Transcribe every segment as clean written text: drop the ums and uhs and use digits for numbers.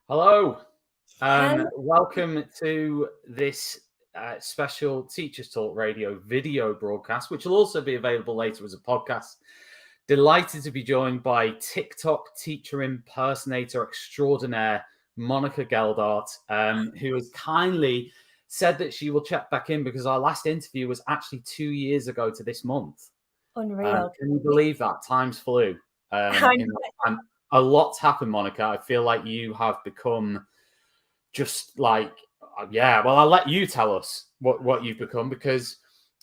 Hello. Hello. Welcome to this special Teachers Talk Radio video broadcast, which will also be available later as a podcast. Delighted to be joined by TikTok teacher impersonator extraordinaire, Monica Geldart, who has kindly said that she will check back in because our last interview was actually 2 years ago to this month. Unreal. Can you believe that? Time's flew. I In that time. A lot's happened, Monica. I feel like you have become just like, yeah. Well, I'll let you tell us what you've become because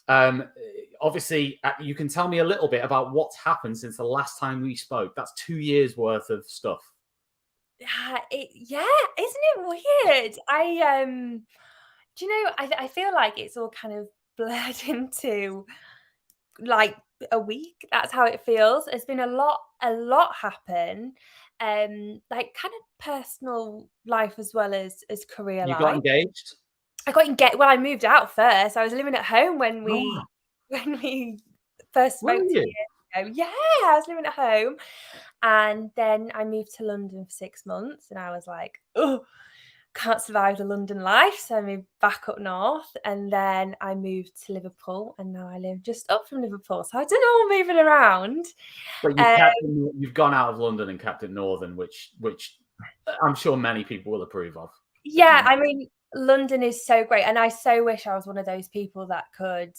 obviously you can tell me a little bit about what's happened since the last time we spoke. That's 2 years worth of stuff. Yeah, isn't it weird? Do you know, I feel like it's all kind of blurred into like a week. That's how it feels. There's been a lot happen. Like kind of personal life as well as career You got life. engaged? I got engaged. Well, I moved out first. I was living at home when Oh, we first were spoke 2 you? years ago. Yeah, I was living at home. And then I moved to London for 6 months and I was like, "Oh, can't survive the London life." So I moved back up north and then I moved to Liverpool and now I live just up from Liverpool. So I don't know, all moving around. But Uh, you've gone out of London and kept it northern, which I'm sure many people will approve of. yeah, I mean, London is so great. And I so wish I was one of those people that could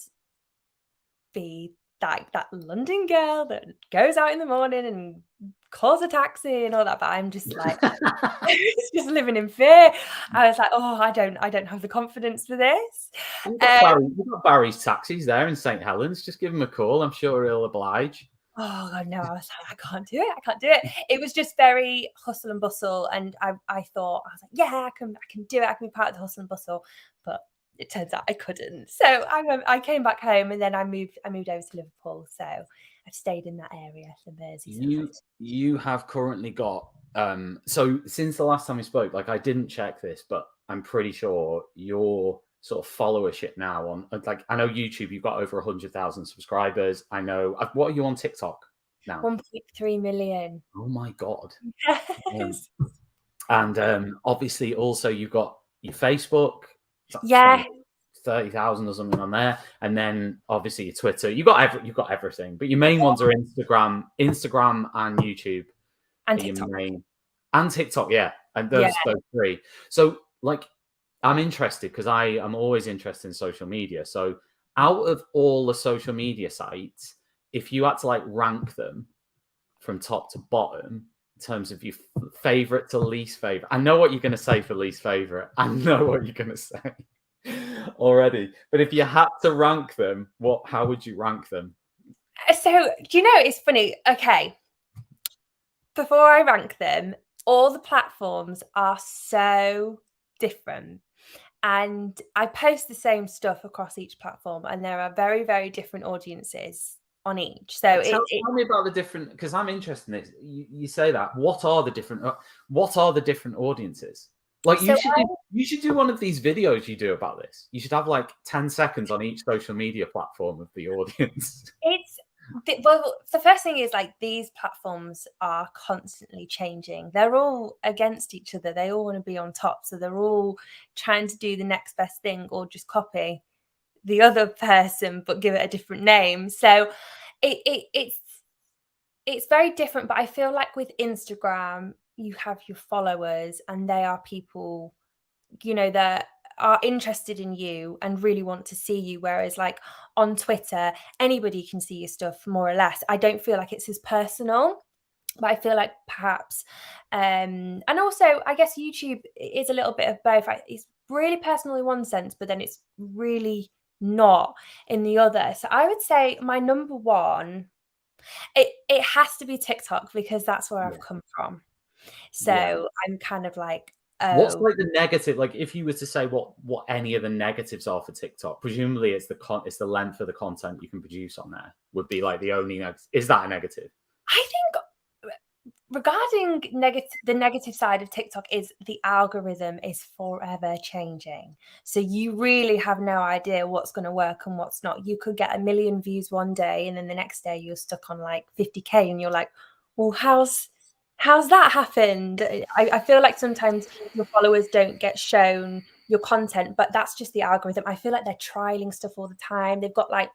be like that London girl that goes out in the morning and calls a taxi and all that. But I'm just like, it's just living in fear. I was like, oh, I don't have the confidence for this. You've got Barry's taxis there in St Helens. Just give him a call. I'm sure he'll oblige. Oh God, no, I was like, I can't do it. I can't do it. It was just very hustle and bustle. And I thought, I was like, yeah, I can do it. I can be part of the hustle and bustle. But it turns out I couldn't. So I came back home and then I moved over to Liverpool. So I've stayed in that area, the Merseyside. You have currently got so since the last time we spoke, like I didn't check this, but I'm pretty sure your sort of followership now on, like, I know YouTube, you've got over 100,000 subscribers. I know. What are you on TikTok now? 1.3 million. Oh my God. Yes. And obviously also you've got your Facebook, Yeah. 30,000 or something on there, and then obviously your Twitter. You've got everything, but your main ones are Instagram and YouTube And are your TikTok. main, and TikTok, yeah, and Yeah. those three. So like, I'm interested because I am always interested in social media. So out of all the social media sites, if you had to like rank them from top to bottom in terms of your favorite to least favorite, I know what you're going to say for least favorite. I know what you're going to say already. But if you had to rank them, how would you rank them? So do you know, it's funny. Okay. Before I rank them, all the platforms are so different. And I post the same stuff across each platform, and there are very, very different audiences on each. So Tell me about the different, because I'm interested in this. You say that. What are the different audiences? Like so you should do one of these videos you do about this. You should have like 10 seconds on each social media platform of the audience. well, the first thing is like these platforms are constantly changing. They're all against each other. They all want to be on top. So they're all trying to do the next best thing or just copy the other person but give it a different name. So it's very different. But I feel like with Instagram, you have your followers and they are people, that are interested in you and really want to see you. Whereas like on Twitter, anybody can see your stuff more or less. I don't feel like it's as personal. But I feel like perhaps, and also I guess YouTube is a little bit of both. It's really personal in one sense, but then it's really not in the other. So I would say my number one, it has to be TikTok because that's where I've come from. So Yeah. I'm kind of like, What's oh, like the negative? Like, if you were to say what any of the negatives are for TikTok, presumably it's the length of the content you can produce on there would be like the only is that a negative? I think regarding the negative side of TikTok is the algorithm is forever changing. So you really have no idea what's going to work and what's not. You could get 1 million views one day and then the next day you're stuck on like 50K and you're like, well, how's How's that happened? I feel like sometimes your followers don't get shown your content, but that's just the algorithm. I feel like they're trialing stuff all the time. They've got like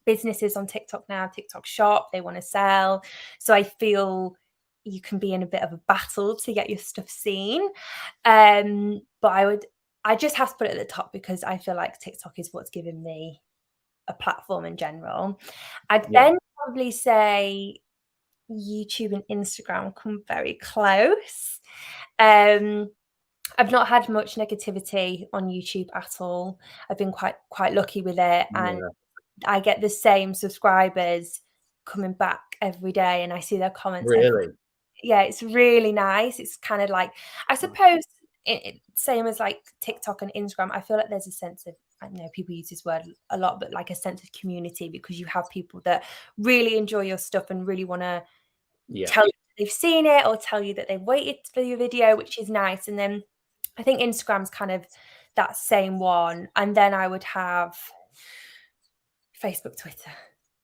businesses on TikTok now, TikTok shop, they want to sell. So I feel you can be in a bit of a battle to get your stuff seen. But I just have to put it at the top because I feel like TikTok is what's given me a platform in general. I'd then probably say YouTube and Instagram come very close. I've not had much negativity on YouTube at all. I've been quite lucky with it, and I get the same subscribers coming back every day, and I see their comments. Really? Yeah, it's really nice. It's kind of like, I suppose, same as like TikTok and Instagram. I feel like there's a sense of, I know people use this word a lot, but like a sense of community, because you have people that really enjoy your stuff and really want to tell you that they've seen it or tell you that they've waited for your video, which is nice. And then I think Instagram's kind of that same one. And then I would have Facebook, Twitter,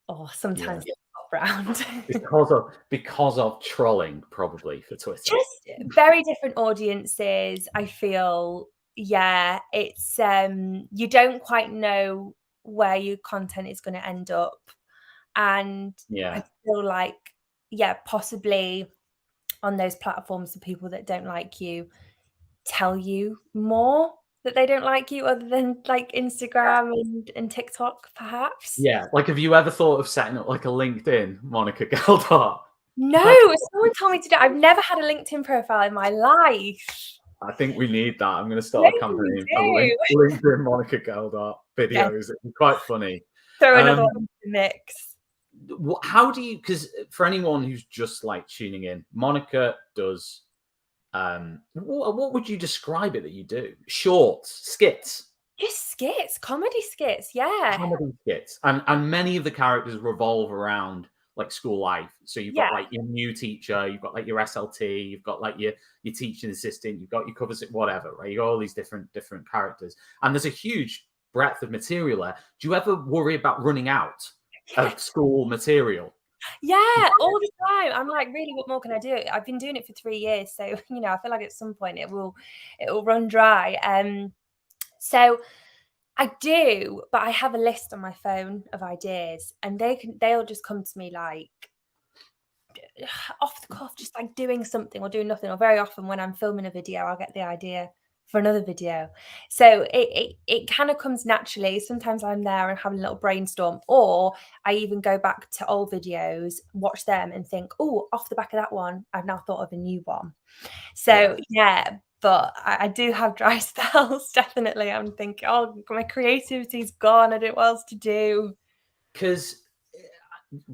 or sometimes round. because of trolling, probably, for Twitter. Just very different audiences, I feel. Yeah, it's you don't quite know where your content is going to end up. And I feel like, possibly on those platforms, the people that don't like you tell you more that they don't like you, other than like Instagram and TikTok, perhaps. Yeah. Like, have you ever thought of setting up like a LinkedIn, Monica Geldart? No, someone told me to do. I've never had a LinkedIn profile in my life. I think we need that. I'm going to start a campaign for LinkedIn Monica Geldart videos. It'd be quite funny. Throw another one in the mix. How do you? Because for anyone who's just like tuning in, Monica does. What would you describe it that you do? Shorts, skits. Just skits, comedy skits, yeah. Comedy skits, and many of the characters revolve around like school life. So you've got like your new teacher, you've got like your SLT, you've got like your teaching assistant, you've got your covers, whatever, right? You got all these different characters, and there's a huge breadth of material there. Do you ever worry about running out of school material? Yeah, all the time. I'm like, really, what more can I do? I've been doing it for 3 years, so I feel like at some point it will run dry. So I do, but I have a list on my phone of ideas, and they'll just come to me like off the cuff, just like doing something or doing nothing. Or very often when I'm filming a video, I'll get the idea for another video. So it kind of comes naturally. Sometimes I'm there and having a little brainstorm, or I even go back to old videos, watch them and think, oh, off the back of that one, I've now thought of a new one. So but I do have dry spells, definitely. I'm thinking, oh, my creativity's gone. I don't know what else to do. Because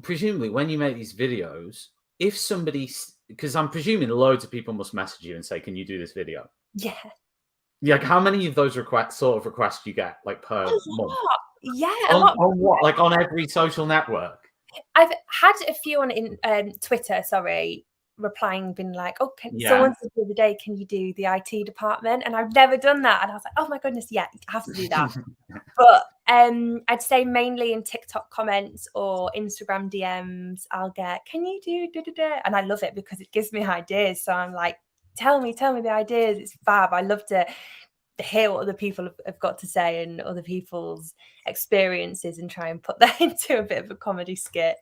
presumably when you make these videos, if somebody, because I'm presuming loads of people must message you and say, can you do this video? Yeah. Like, how many of those requests you get like per month? Yeah. On what? Like on every social network? I've had a few on Twitter, replying, been like, oh, someone said the other day, can you do the IT department? And I've never done that. And I was like, oh my goodness, yeah, I have to do that. But I'd say mainly in TikTok comments or Instagram DMs, I'll get, can you do da-da-da? And I love it because it gives me ideas. So I'm like, tell me the ideas. It's fab. I love to hear what other people have got to say and other people's experiences and try and put that into a bit of a comedy skit.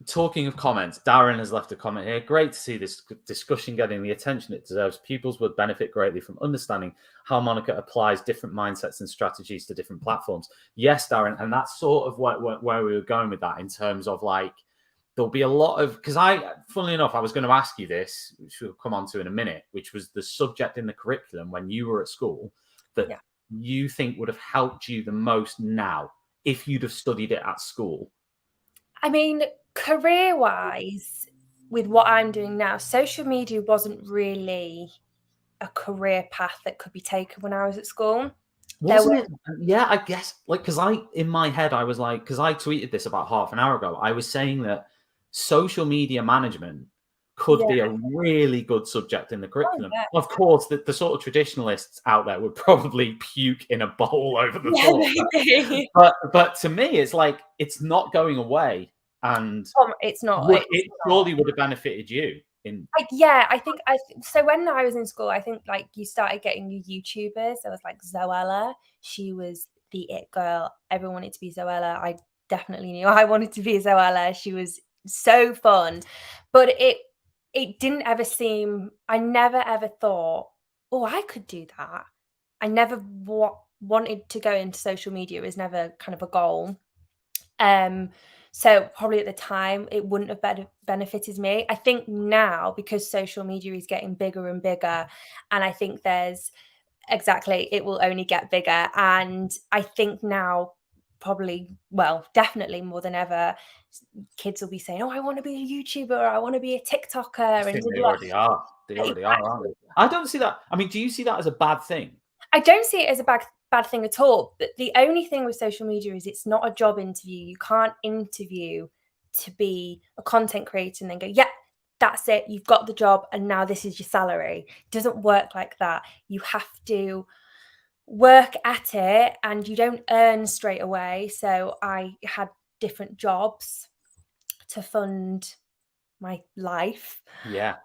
Talking of comments, Darren has left a comment here. Great to see this discussion getting the attention it deserves. Pupils would benefit greatly from understanding how Monica applies different mindsets and strategies to different platforms. Yes, Darren, and that's sort of where we were going with that, in terms of like, there'll be a lot of, because funnily enough, I was going to ask you this, which we'll come on to in a minute, which was the subject in the curriculum when you were at school that you think would have helped you the most now if you'd have studied it at school. I mean, career-wise, with what I'm doing now, social media wasn't really a career path that could be taken when I was at school. Wasn't it? Yeah, I guess, like, because in my head, I was like, because I tweeted this about half an hour ago, I was saying that social media management could be a really good subject in the curriculum. Of course, the sort of traditionalists out there would probably puke in a bowl over the thought. But to me, it's like, it's not going away. And it's not. It surely would have benefited you. I think so when I was in school, I think like you started getting your YouTubers. There was like Zoella. She was the it girl. Everyone wanted to be Zoella. I definitely knew I wanted to be Zoella. She was so fun. But it didn't ever seem, I never ever thought, oh, I could do that. I never wanted to go into social media. It was never kind of a goal. So probably at the time it wouldn't have benefited me. I think now, because social media is getting bigger and bigger, and I think it will only get bigger. And I think now probably, well, definitely more than ever, kids will be saying, oh, I want to be a YouTuber, or I want to be a TikToker. I think they already are. They already are, aren't they? I don't see that. I mean, do you see that as a bad thing? I don't see it as a bad thing at all. But the only thing with social media is it's not a job interview. You can't interview to be a content creator and then go, yeah, that's it. You've got the job and now this is your salary. It doesn't work like that. You have to work at it and you don't earn straight away. So I had different jobs to fund my life. Yeah.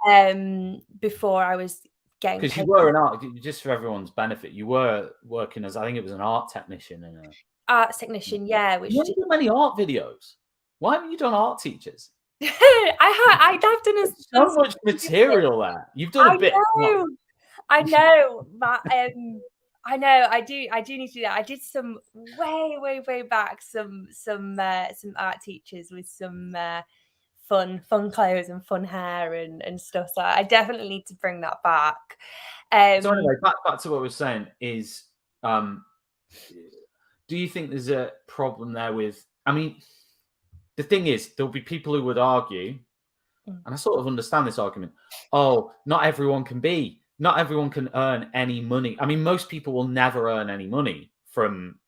Before I was getting because paid. you were an art, just for everyone's benefit, you were working as, I think it was an art technician in a Arts technician, yeah. Which you haven't done many art videos. Why haven't you done art teachers? I've done So much material there. You've done a bit. I know, but I know I do need to do that. I did some way back some art teachers with some fun clothes and fun hair and stuff. So I definitely need to bring that back. So anyway, back to what I was saying is, do you think there's a problem there with? I mean, the thing is, there'll be people who would argue, and I sort of understand this argument. Oh, not everyone can earn any money. I mean, most people will never earn any money from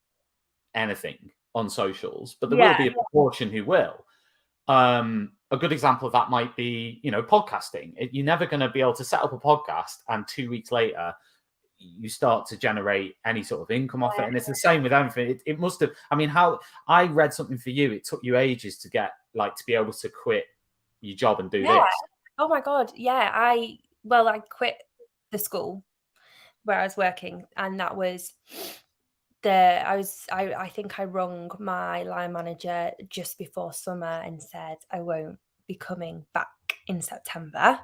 anything on socials, but there will be a proportion who will. A good example of that might be, podcasting. You're never going to be able to set up a podcast and 2 weeks later you start to generate any sort of income off it. And it's the same with everything. It must have, I mean, how I read something for you, it took you ages to get to be able to quit your job and do this. Oh my God. Yeah. I quit the school where I was working, and that was I think I rung my line manager just before summer and said I won't be coming back in September.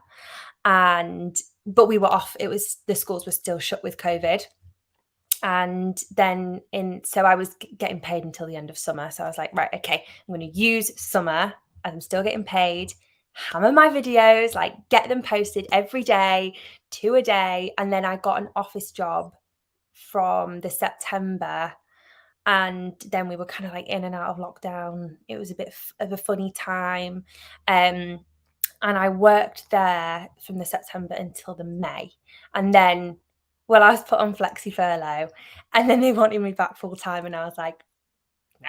But we were off. The schools were still shut with COVID. And then so I was getting paid until the end of summer. So I was like, right, okay, I'm going to use summer as I'm still getting paid, hammer my videos, get them posted every day, 2 a day. And then I got an office job from the September, and then we were kind of in and out of lockdown. It was a bit of a funny time, and I worked there from the September until the May, and then I was put on flexi furlough, and then they wanted me back full time, and I was like, no,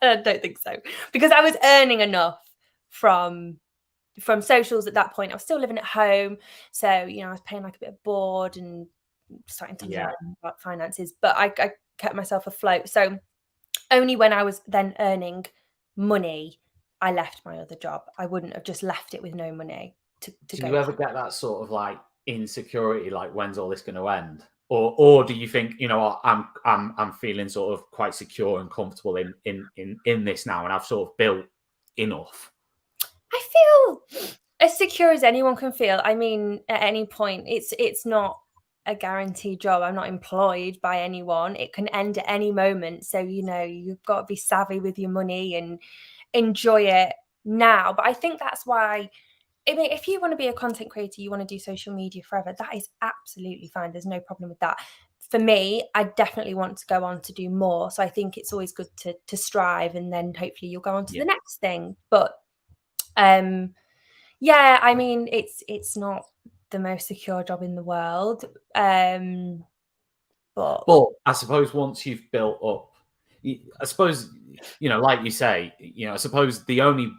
I don't think so, because I was earning enough from socials at that point. I was still living at home, so I was paying a bit of board and starting to learn about finances, but I kept myself afloat. So only when I was then earning money, I left my other job. I wouldn't have just left it with no money to go. Do you ever get that sort of insecurity, when's all this going to end? Or do you think, I'm feeling sort of quite secure and comfortable in this now, and I've sort of built enough? I feel as secure as anyone can feel. I mean, at any point, it's not a guaranteed job. I'm not employed by anyone. It can end at any moment. So, you've got to be savvy with your money and enjoy it now. But I think that's why, if you want to be a content creator, you want to do social media forever, that is absolutely fine. There's no problem with that. For me, I definitely want to go on to do more. So I think it's always good to strive, and then hopefully you'll go on to the next thing. But I mean, it's not the most secure job in the world. But I suppose once you've built up, I suppose, like you say, I suppose the only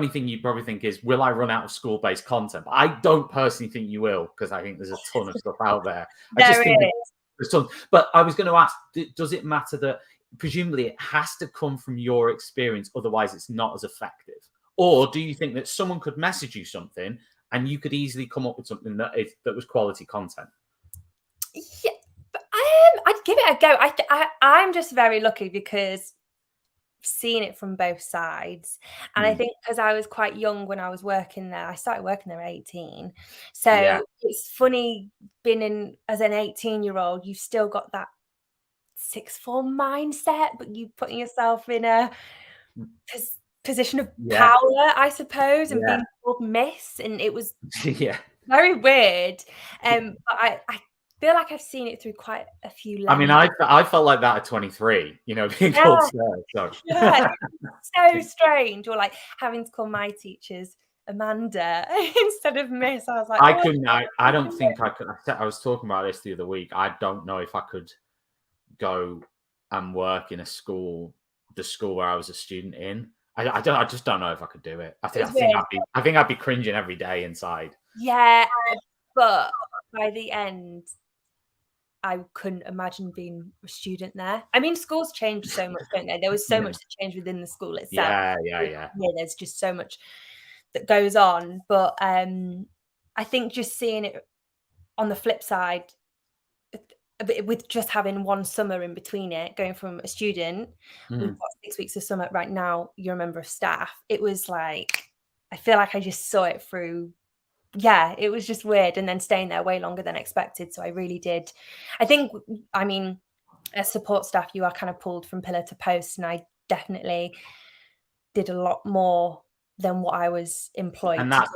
thing you probably think is, will I run out of school-based content? But I don't personally think you will, because I think there's a ton of stuff out there. There's tons. But I was going to ask, does it matter that presumably it has to come from your experience, otherwise it's not as effective? Or do you think that someone could message you something and you could easily come up with something that was quality content. Yeah, but I'd give it a go. I'm just very lucky because seeing it from both sides, and I think because I was quite young when I was working there, I started working there at 18, so it's funny being in as an 18-year-old, you've still got that sixth form mindset, but you putting yourself in a position of power, I suppose, and being called Miss, and it was very weird. But I feel like I've seen it through quite a few lenses. I mean, I felt like that at 23, you know, being called sir. So. Yeah, so strange. Or like having to call my teachers Amanda instead of Miss. I was like, I couldn't. I don't think I could. I was talking about this the other week. I don't know if I could go and work in the school where I was a student in. I just don't know if I could do it. I think I'd be cringing every day inside. Yeah, but by the end, I couldn't imagine being a student there. I mean, schools change so much, don't they? There was so much to change within the school itself. Yeah. There's just so much that goes on. But I think just seeing it on the flip side, with just having one summer in between it, going from a student, we've got 6 weeks of summer right now, you're a member of staff. It was like, I feel like I just saw it through. Yeah, it was just weird. And then staying there way longer than expected. So I really did. I think, I mean, as support staff, you are kind of pulled from pillar to post. And I definitely did a lot more than what I was employed. And that's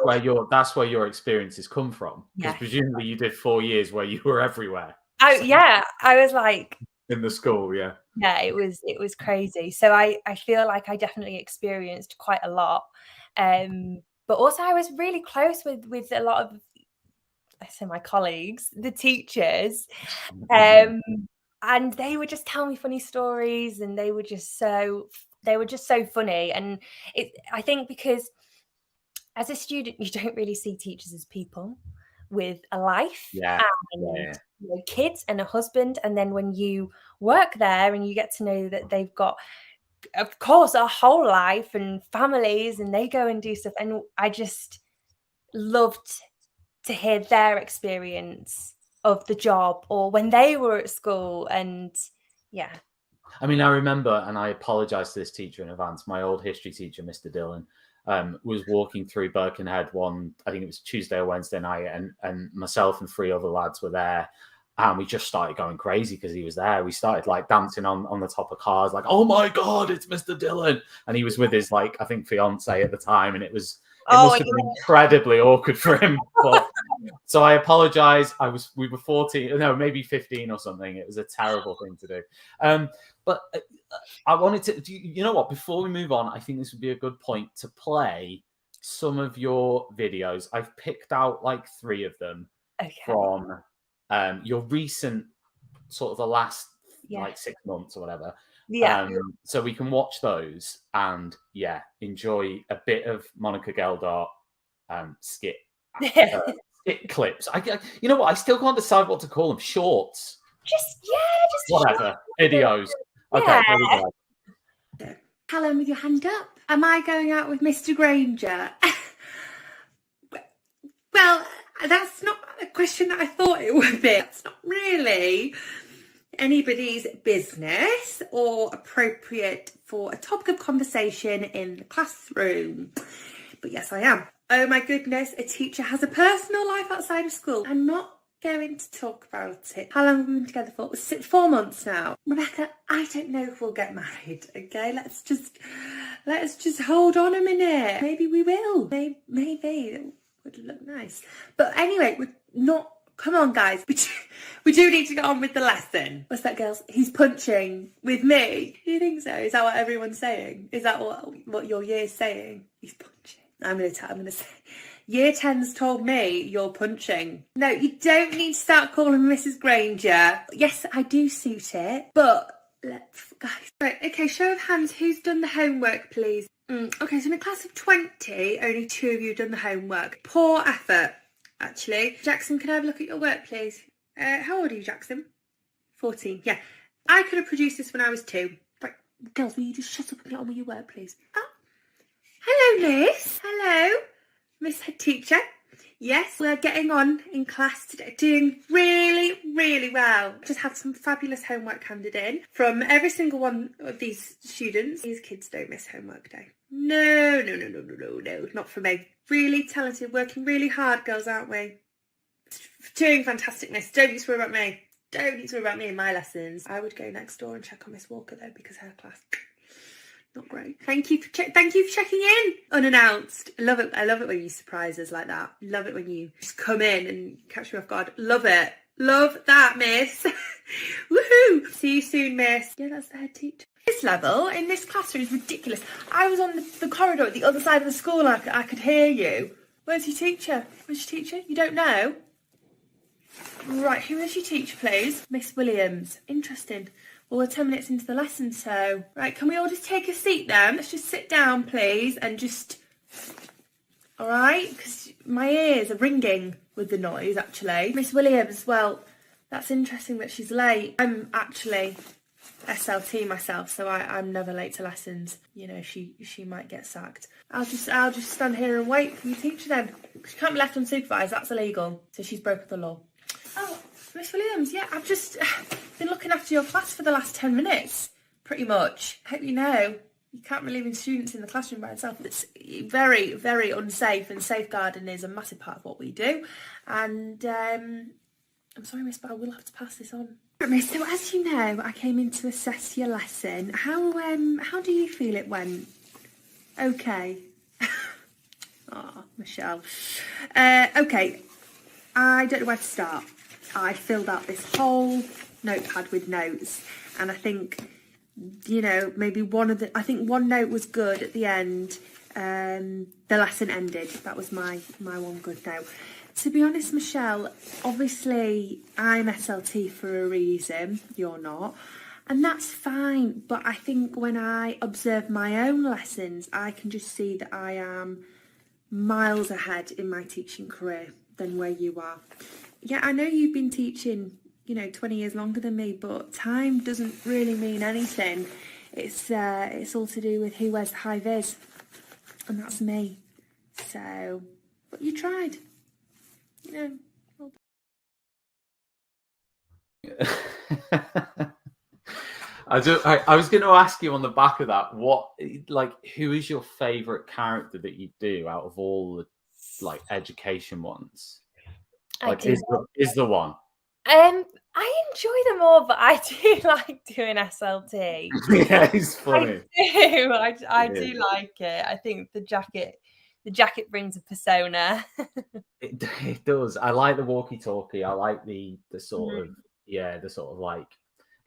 where your experiences come from. Because presumably you did 4 years where you were everywhere. I was like in the school, yeah, it was crazy. So I feel like I definitely experienced quite a lot, but also I was really close with a lot of, I say, my colleagues, the teachers, and they would just tell me funny stories, and they were just so funny. And I think because as a student you don't really see teachers as people with a life and you know, kids and a husband, and then when you work there and you get to know that they've got, of course, a whole life and families, and they go and do stuff, and I just loved to hear their experience of the job or when they were at school. And I mean, I remember, and I apologize to this teacher in advance, my old history teacher, Mr. Dillon, was walking through Birkenhead I think it was Tuesday or Wednesday night, and myself and 3 other lads were there, and we just started going crazy because he was there. We started like dancing on the top of cars, like, oh my God, it's Mr. Dillon. And he was with his, like, I think fiance at the time, and it must have been incredibly awkward for him. But so I apologize. We were 14, no, maybe 15 or something. It was a terrible thing to do. But I wanted to, you know what, before we move on, I think this would be a good point to play some of your videos. I've picked out like 3 of them from your recent, sort of the last like 6 months or whatever. So we can watch those and enjoy a bit of Monica Geldart skit clips. You know what, I still can't decide what to call them. Shorts, just whatever, videos. Okay, here we go. Callum, with your hand up. Am I going out with Mr. Granger? Well, that's not a question that I thought it would be. It's not really anybody's business or appropriate for a topic of conversation in the classroom. But yes, I am. Oh my goodness, a teacher has a personal life outside of school. I'm not going to talk about it. How long have we been together for? 4 months now. Rebecca, I don't know if we'll get married, okay? Let's just hold on a minute. Maybe we will. Maybe. It would look nice. But anyway, we're not... Come on, guys. We do need to get on with the lesson. What's that, girls? He's punching with me. Do you think so? Is that what everyone's saying? Is that what your year's saying? He's punching. I'm going to say... Year 10's told me you're punching. No, you don't need to start calling Mrs. Granger. Yes, I do suit it, but let's, guys. Right, okay, show of hands. Who's done the homework, please? Okay, so in a class of 20, only 2 of you have done the homework. Poor effort, actually. Jackson, can I have a look at your work, please? How old are you, Jackson? 14, yeah. I could have produced this when I was 2. Right, girls, will you just shut up and get on with your work, please? Oh. Hello, Miss. Hello. Miss Head Teacher, Yes, we're getting on in class today, doing really, really well. Just had some fabulous homework handed in from every single one of these students. These kids don't miss homework day. No, not for me. Really talented, working really hard girls, aren't we? Doing fantasticness. Don't need to worry about me. Don't need to worry about me in my lessons. I would go next door and check on Miss Walker though, because her class not great. Thank you for checking in unannounced. I love it when you surprise us like that. Love it when you just come in and catch me off guard. Love it. Love that, miss. Woohoo! See you soon, miss. Yeah, that's the head teacher. This level in this classroom is ridiculous. I was on the corridor at the other side of the school and I could hear you. Where's your teacher? Where's your teacher? You don't know? Right, who is your teacher, please? Miss Williams. Interesting. Well, we're 10 minutes into the lesson, so... Right, can we all just take a seat then? Let's just sit down, please, and just... All right? Because my ears are ringing with the noise, actually. Miss Williams, well, that's interesting that she's late. I'm actually SLT myself, so I'm never late to lessons. You know, she might get sacked. I'll just stand here and wait for your teacher then. She can't be left unsupervised, that's illegal. So she's broken the law. Oh, Miss Williams, yeah, I've just been looking after your class for the last 10 minutes, pretty much. I hope you know, you can't be leaving students in the classroom by themselves. It's very, very unsafe, and safeguarding is a massive part of what we do. And I'm sorry, Miss, but I will have to pass this on. Right, Miss, so as you know, I came in to assess your lesson. How do you feel it went? Okay. Oh, Michelle. Okay, I don't know where to start. I filled out this whole notepad with notes, and I think, you know, maybe one note was good at the end. The lesson ended. That was my one good note. To be honest, Michelle, obviously I'm SLT for a reason, you're not, and that's fine, but I think when I observe my own lessons, I can just see that I am miles ahead in my teaching career than where you are. Yeah, I know you've been teaching, you know, 20 years longer than me, but time doesn't really mean anything. It's all to do with who wears the high vis, and that's me. So, but you tried, you know. I was going to ask you on the back of that, who is your favourite character that you do out of all the education ones? Is the one? I enjoy them all, but I do like doing SLT. Yeah, it's funny. I do like it. I think the jacket brings a persona. It does. I like the walkie-talkie. I like the sort of like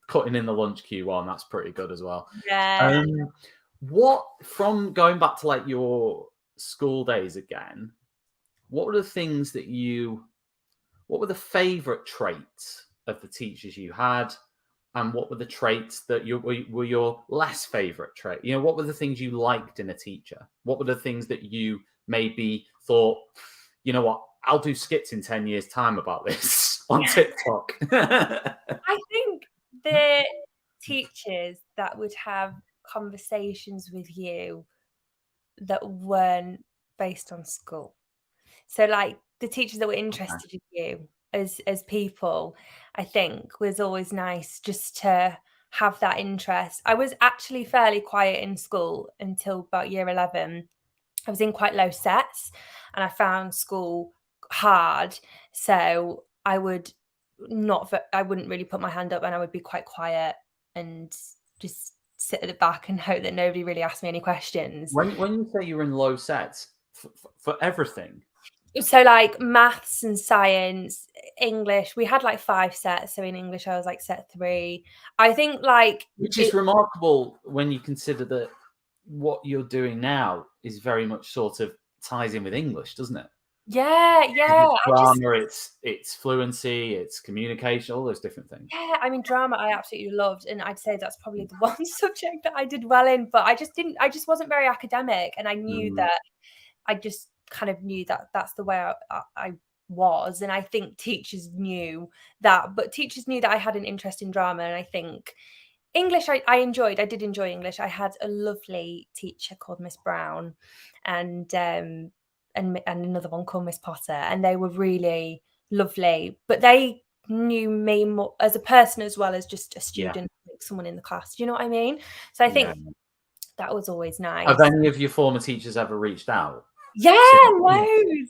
cutting in the lunch queue one. That's pretty good as well. Yeah. What, from going back to like your school days again, what were the things that what were the favourite traits of the teachers you had, and what were the traits that were your less favourite trait? You know, what were the things you liked in a teacher? What were the things that you maybe thought, you know what, I'll do skits in 10 years' time about this on TikTok? I think the teachers that would have conversations with you that weren't based on school. So like the teachers that were interested in you as people, I think was always nice just to have that interest. I was actually fairly quiet in school until about year 11. I was in quite low sets and I found school hard. So I wouldn't really put my hand up, and I would be quite quiet and just sit at the back and hope that nobody really asked me any questions. When you say you were in low sets for everything, so like maths and science, English, we had like 5 sets. So in English, I was like set 3. I think which is remarkable when you consider that what you're doing now is very much sort of ties in with English, doesn't it? Yeah. Drama, it's fluency, it's communication, all those different things. Yeah, I mean, drama I absolutely loved, and I'd say that's probably the one subject that I did well in, but I just wasn't very academic, and I knew that I just kind of knew that that's the way I was, and I think teachers knew that, but teachers knew that I had an interest in drama, and I think English I did enjoy English. I had a lovely teacher called Miss Brown, and and another one called Miss Potter, and they were really lovely. But they knew me more as a person as well as just a student, like someone in the class. Do you know what I mean? So I think that was always nice. Have any of your former teachers ever reached out? Yeah, What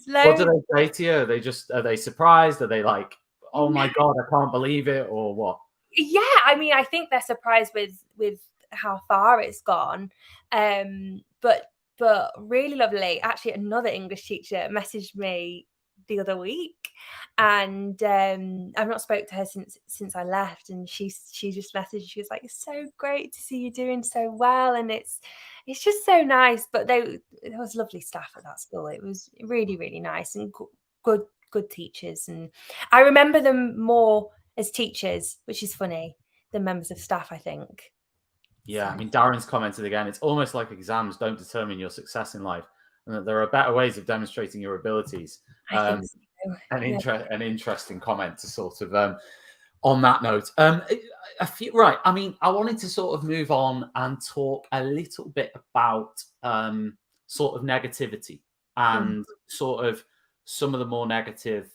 loads. do they say to you? Are they surprised? Are they like, oh my God, I can't believe it, or what? Yeah, I mean, I think they're surprised with how far it's gone. But really lovely. Actually, another English teacher messaged me the other week, and I've not spoke to her since I left, and she just messaged. She was like, "It's so great to see you doing so well," and it's just so nice. But there was lovely staff at that school. It was really, really nice and good teachers, and I remember them more as teachers, which is funny, than members of staff, I think. Yeah, So. I mean, Darren's commented again, it's almost like exams don't determine your success in life, and that there are better ways of demonstrating your abilities. I think so. An interesting comment to sort of on that note. Right, I mean, I wanted to sort of move on and talk a little bit about sort of negativity and sort of some of the more negative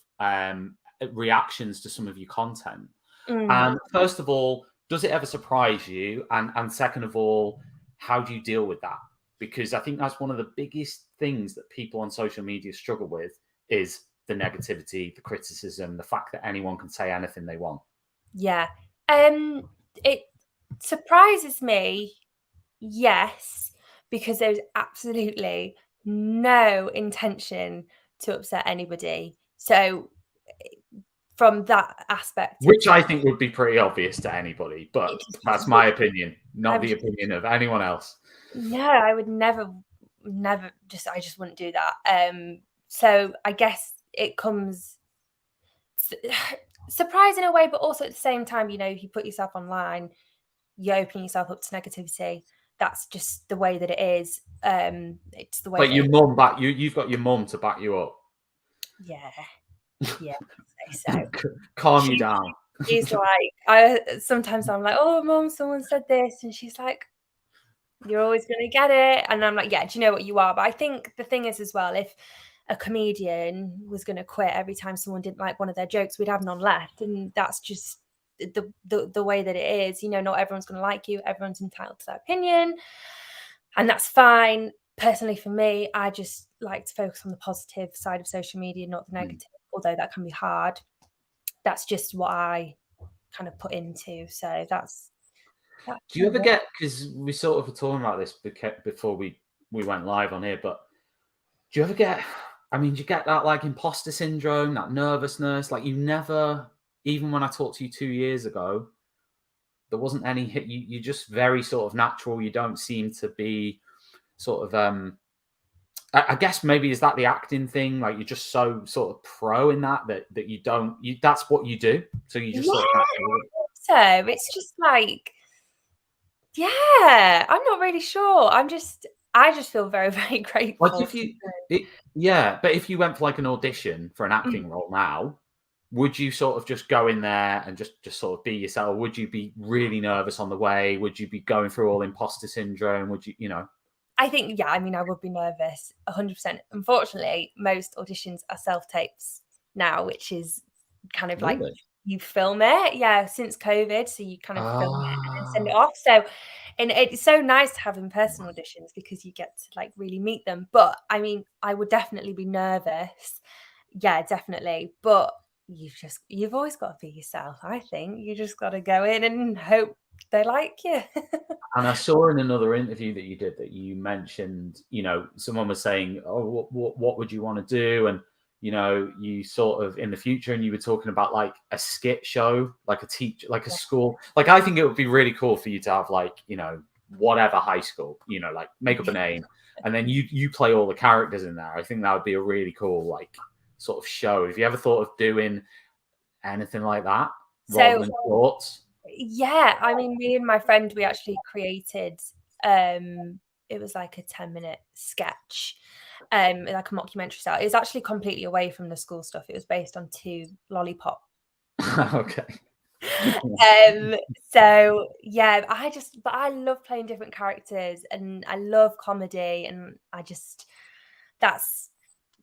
reactions to some of your content. And first of all, does it ever surprise you? And second of all, how do you deal with that? Because I think that's one of the biggest things that people on social media struggle with is the negativity, the criticism, the fact that anyone can say anything they want. Yeah. It surprises me, yes, because there's absolutely no intention to upset anybody. So from that aspect, which I think would be pretty obvious to anybody, but that's my opinion, not the opinion of anyone else. No, I would never I just wouldn't do that. So I guess it comes surprise in a way, but also at the same time, if you put yourself online, you're opening yourself up to negativity. That's just the way that it is. It's the way. But your mum you've got your mum to back you up. Yeah, so. Calm you down. She's like, sometimes I'm like, oh, Mum, someone said this, and she's like, you're always going to get it. And I'm like, yeah, do you know what you are? But I think the thing is as well, if a comedian was going to quit every time someone didn't like one of their jokes, we'd have none left. And that's just the way that it is. Not everyone's going to like you. Everyone's entitled to their opinion. And that's fine. Personally, for me, I just like to focus on the positive side of social media, not the negative, although that can be hard. That's just what I kind of put into. So that's do you ever get, because we sort of were talking about this before we went live on here, but do you ever get, I mean, do you get that like imposter syndrome, that nervousness? Like you never, even when I talked to you 2 years ago, there wasn't any hit. You're just very sort of natural. You don't seem to be sort of, I guess maybe is that the acting thing? Like you're just so sort of pro in that you don't, that's what you do. So you just sort of. So it's just like, yeah, I'm not really sure. I just feel very, very grateful. Like but if you went for like an audition for an acting role now, would you sort of just go in there and just sort of be yourself? Would you be really nervous on the way? Would you be going through all imposter syndrome? Would you, I think, yeah, I mean, I would be nervous 100%. Unfortunately, most auditions are self-tapes now, which is kind of like you film it. Yeah, since COVID. So you kind of film it and send it off. So, and it's so nice to have in-person auditions because you get to like really meet them. But I mean, I would definitely be nervous. Yeah, definitely. But you've always got to be yourself, I think. You just got to go in and hope they like you. And I saw in another interview that you did that you mentioned, someone was saying, oh, what would you want to do? And, you sort of in the future, and you were talking about like a skit show, like a teacher, like a school. Like, I think it would be really cool for you to have like, whatever high school, like make up a name and then you play all the characters in there. I think that would be a really cool, like sort of show. Have you ever thought of doing anything like that rather than shorts? Yeah, I mean, me and my friend, we actually created, it was like a 10-minute sketch, like a mockumentary style. It was actually completely away from the school stuff. It was based on 2 lollipop. Okay. So yeah, but I love playing different characters and I love comedy and that's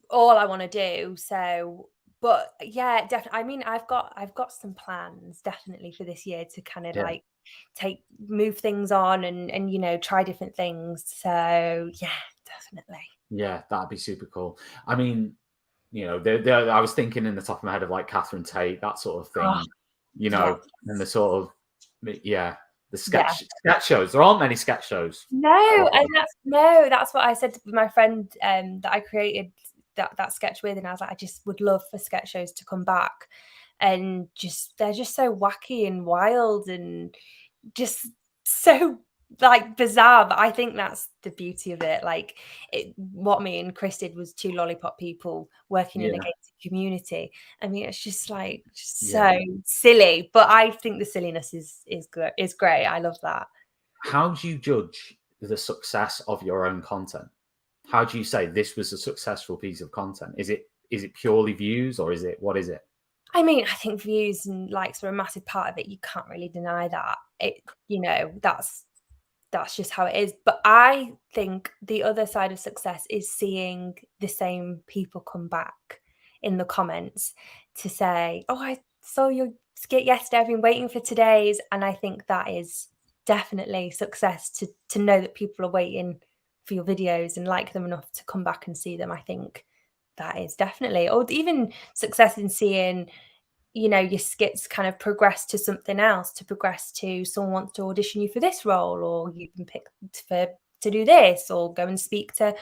all I want to do. So, but yeah, definitely. I mean, I've got some plans definitely for this year to kind of Yeah. like move things on and you know, try different things. So yeah, definitely. Yeah, that'd be super cool. I mean, you know, I was thinking in the top of my head of like Catherine Tate, that sort of Oh, thing, you yeah, know, and the sort of, yeah, the yeah. sketch shows. There aren't many sketch shows. No, and that's what I said to my friend that I created that sketch with, and I was like, I just would love for sketch shows to come back, and just they're just so wacky and wild and just so like bizarre. But I think that's the beauty of it. Like what me and Chris did was two lollipop people working in a Yeah, gated community. I mean, it's just like yeah. so silly, but I think the silliness is good. Is great. I love that. How do you judge the success of your own content? How do you say this was a successful piece of content? Is it purely views, or what is it? I mean, I think views and likes are a massive part of it. You can't really deny that. You know, that's just how it is. But I think the other side of success is seeing the same people come back in the comments to say, "Oh, I saw your skit yesterday. I've been waiting for today's," and I think that is definitely success to know that people are waiting for your videos and like them enough to come back and see them. I think that is definitely, or even success in seeing, you know, your skits kind of progress to something else, to progress to someone wants to audition you for this role, or you've been picked to do this, or go and speak to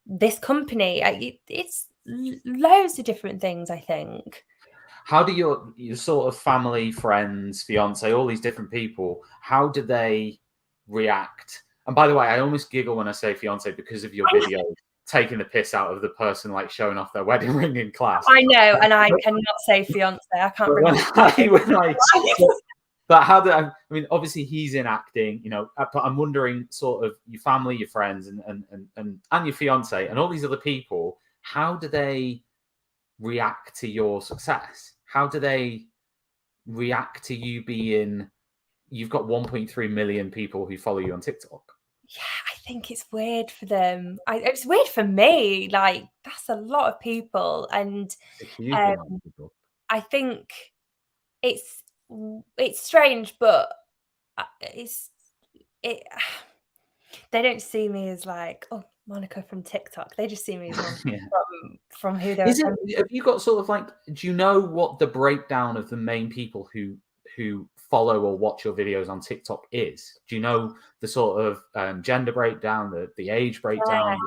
this company. It's loads of different things, I think. How do your sort of family, friends, fiance, all these different people, how do they react? And by the way, I almost giggle when I say fiance because of your video taking the piss out of the person like showing off their wedding ring in class. I know, and I cannot say fiance. I can't bring but how do I mean, obviously he's in acting, you know, but I'm wondering sort of your family, your friends, and your fiance and all these other people, how do they react to your success? How do they react to you being, you've got 1.3 million people who follow you on TikTok? Yeah, I think it's weird for them. It's weird for me. Like that's a lot of people, and It's a huge amount of people. I think it's strange, but it's it. They don't see me as like, oh, Monica from TikTok. They just see me as Monica Yeah. from who they're. Have you got sort of like, do you know what the breakdown of the main people who follow or watch your videos on TikTok is? Do you know the sort of gender breakdown, the age breakdown?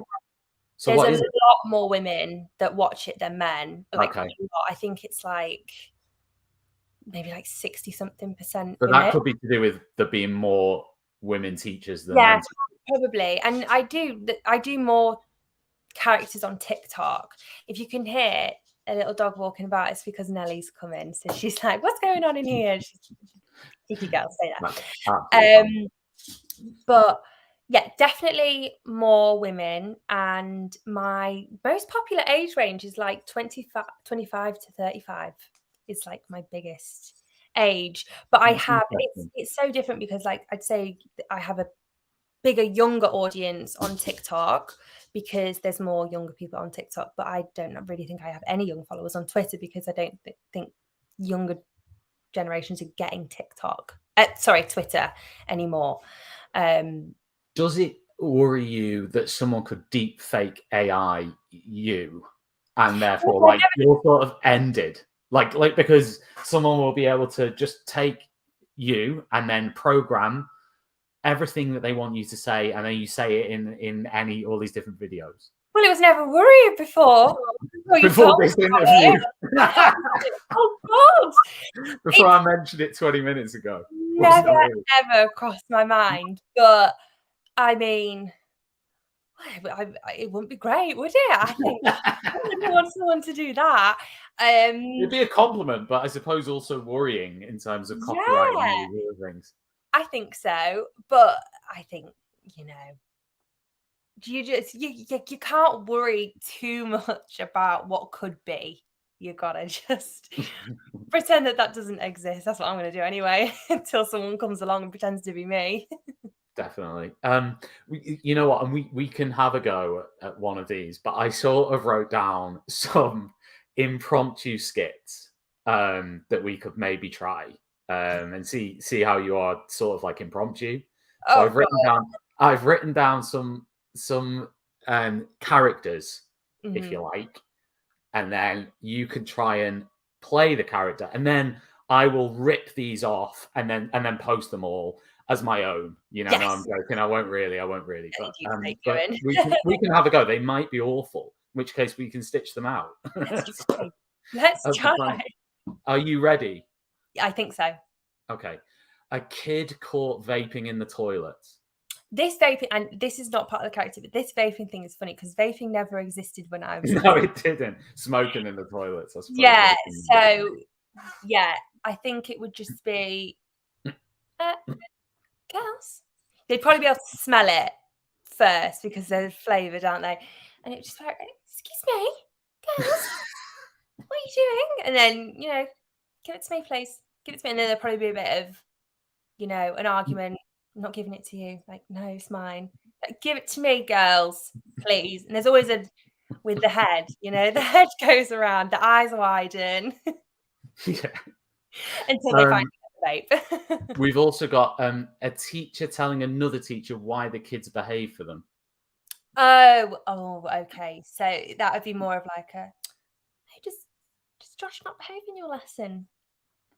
So There's what a is it? lot more women that watch it than men. Like, Okay. I think it's like maybe like 60-something% But women. that could be to do with there being more women teachers than Yeah, men. probably. And I do more characters on TikTok. If you can hear a little dog walking about, it's because Nellie's come in. So she's like, "What's going on in here?" She's cheeky girl, say that. But yeah, definitely more women, and my most popular age range is like 25 to 35 is like my biggest age. But I have it's so different because like I'd say I have a bigger younger audience on TikTok because there's more younger people on TikTok, but I don't really think I have any young followers on Twitter because I don't think younger generations are getting Twitter anymore. Does it worry you that someone could deep fake AI you and therefore like you're sort of ended? Like because someone will be able to just take you and then program everything that they want you to say, and then you say it in all these different videos. Well, it was never worried before this interview. Oh God! Before I mentioned it 20 minutes ago. Never ever crossed my mind, but I mean, it wouldn't be great, would it? I think I wouldn't want someone to do that. It'd be a compliment, but I suppose also worrying in terms of copyright and all these other things. I think so, but I think, you know, you can't worry too much about what could be. You gotta just pretend that doesn't exist. That's what I'm gonna do anyway, until someone comes along and pretends to be me. Definitely. You know what? And we can have a go at one of these, but I sort of wrote down some impromptu skits that we could maybe try and see how you are sort of like impromptu. So Oh God. I've written down some characters, if Mhm. you like, and then you can try and play the character, and then I will rip these off and then post them all as my own. You know, no, I'm Yes. joking. I won't really, You but keep Snake but going. we can have a go. They might be awful, in which case we can stitch them out. Let's So, try. Let's that'd be try. fun. Are you ready? I think so. Okay. A kid caught vaping in the toilet. This vaping, and this is not part of the character, but this vaping thing is funny because vaping never existed when I was. No, it didn't. Smoking in the toilets, I suppose. Yeah. So yeah, I think it would just be girls. They'd probably be able to smell it first because they're flavoured, aren't they? And it would just be like, excuse me, girls, what are you doing? And then, give it to me, please. Give it to me. And then there'll probably be a bit of, an argument. I'm not giving it to you. Like, no, it's mine. Like, give it to me, girls, please. And there's always with the head, the head goes around, the eyes widen Yeah. until they find the vape. We've also got a teacher telling another teacher why the kids behave for them. Oh, okay. So that would be more of like hey, does Josh not behave in your lesson?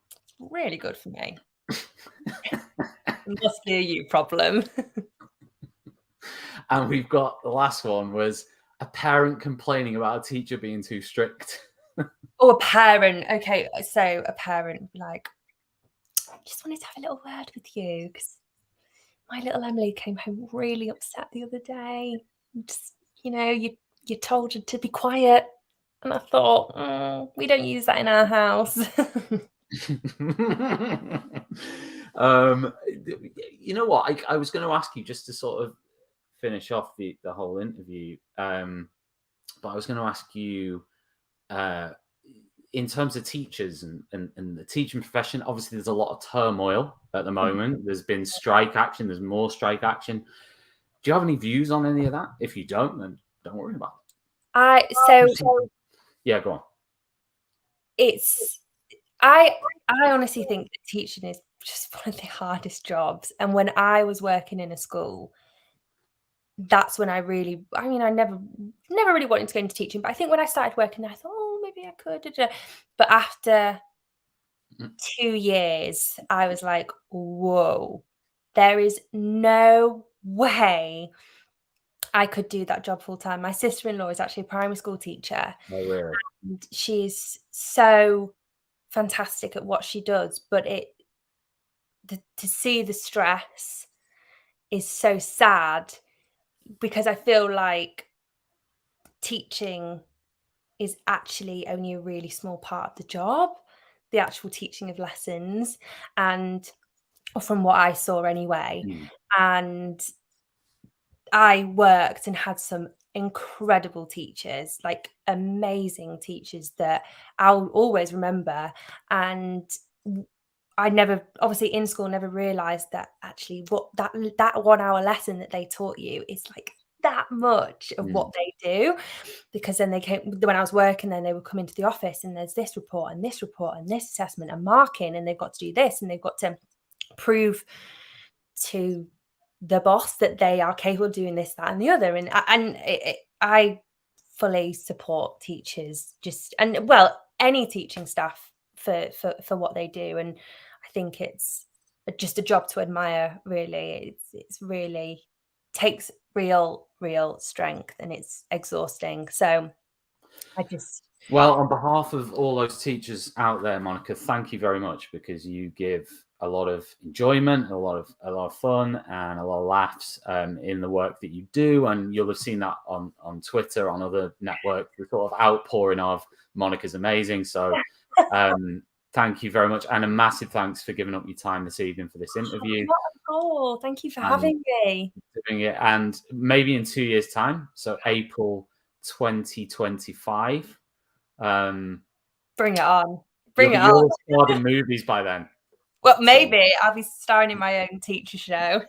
It's really good for me. It must be a you problem. And we've got the last one was a parent complaining about a teacher being too strict. Or a parent. Okay, so a parent would be like, I just wanted to have a little word with you because my little Emily came home really upset the other day. Just, you told her to be quiet. And I thought, we don't use that in our house. You know what? I was going to ask you just to sort of finish off the whole interview. But I was going to ask you, in terms of teachers and the teaching profession, obviously there's a lot of turmoil at the moment. There's been strike action. There's more strike action. Do you have any views on any of that? If you don't, then don't worry about it. Yeah, go on. I honestly think that teaching is just one of the hardest jobs. And when I was working in a school, that's when I never really wanted to go into teaching. But I think when I started working, I thought, oh, maybe I could. But after 2 years, I was like, whoa, there is no way I could do that job full time. My sister-in-law is actually a primary school teacher. Oh, really? And she's so fantastic at what she does, but to see the stress is so sad because I feel like teaching is actually only a really small part of the job, the actual teaching of lessons, or from what I saw anyway. And I worked and had some incredible teachers, like amazing teachers that I'll always remember. And I obviously in school, never realized that actually what that 1 hour lesson that they taught you is like that much of what they do. Because then when I was working, then they would come into the office and there's this report and this report and this assessment and marking, and they've got to do this and they've got to prove to the boss that they are capable of doing this, that, and the other. And I fully support teachers, any teaching staff for what they do. And I think it's just a job to admire. Really, it's really takes real strength, and it's exhausting. So Well, on behalf of all those teachers out there, Monica, thank you very much, because you give a lot of enjoyment, a lot of fun, and a lot of laughs in the work that you do. And you'll have seen that on Twitter, on other networks, the sort of outpouring of Monica's amazing. So thank you very much, and a massive thanks for giving up your time this evening for this interview. Not at all. Thank you for having me. Doing it, and maybe in 2 years' time, so April 2025. Bring it on. You'll be all starred in movies by then. Well, maybe I'll be starring in my own teacher show.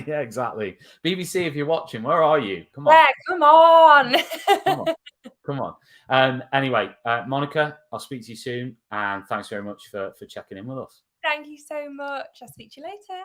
Yeah, exactly. BBC, if you're watching, where are you? Come on. Yeah, come on. Come on. Anyway, Monica, I'll speak to you soon, and thanks very much for checking in with us. Thank you so much. I'll speak to you later.